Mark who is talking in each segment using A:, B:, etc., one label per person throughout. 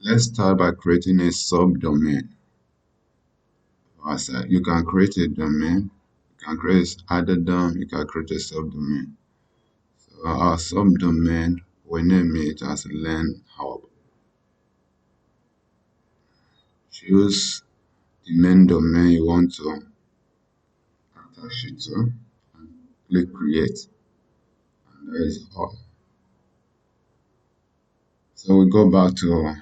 A: Let's start by creating a subdomain. As you can create a domain, you can create Addon, you can create a subdomain. So our subdomain, we name it as Learn Hub. Choose the main domain you want to attach it to and click create, and that is all. So we go back to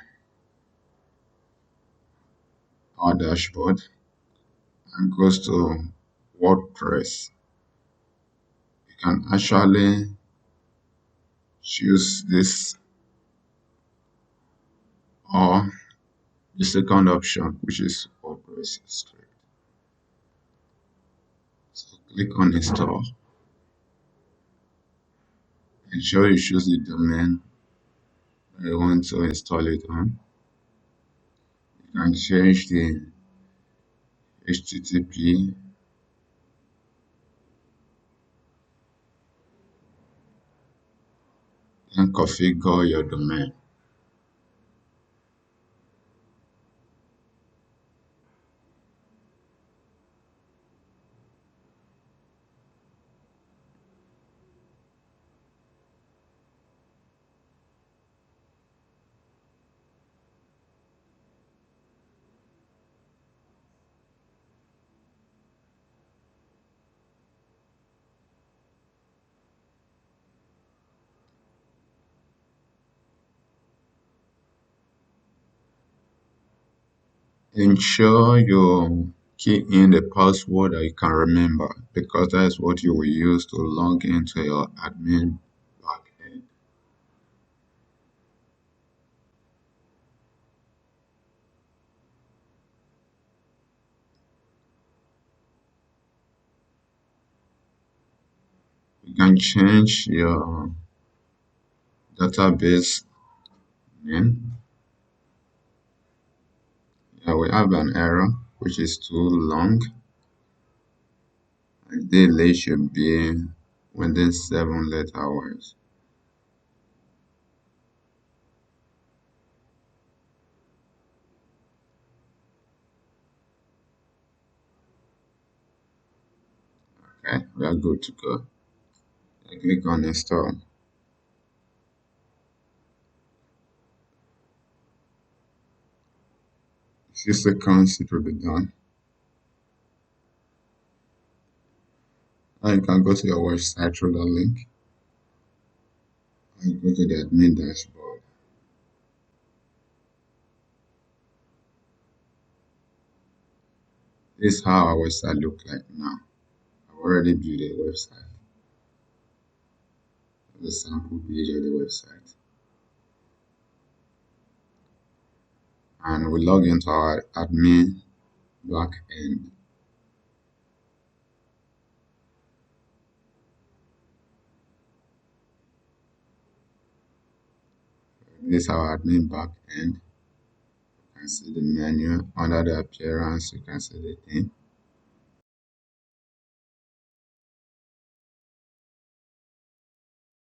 A: our dashboard and goes to WordPress. You can actually choose this or the second option, which is WordPress script. So click on install. Ensure you choose the domain that you want to install it on. You can change the HTTP and configure your domain. Ensure you key in the password that you can remember, because that is what you will use to log into your admin backend. You can change your database name. Yeah, we have an error which is too long. Ideally should be within 7 letter words. Okay, we are good to go. I click on install. A few seconds it will be done. Now you can go to your website through the link and go to the admin dashboard. This is how our website looks like now. I've already built a website. The sample page of the website. And we log into our admin backend. This is our admin backend. You can see the menu. Under the appearance, you can see the thing.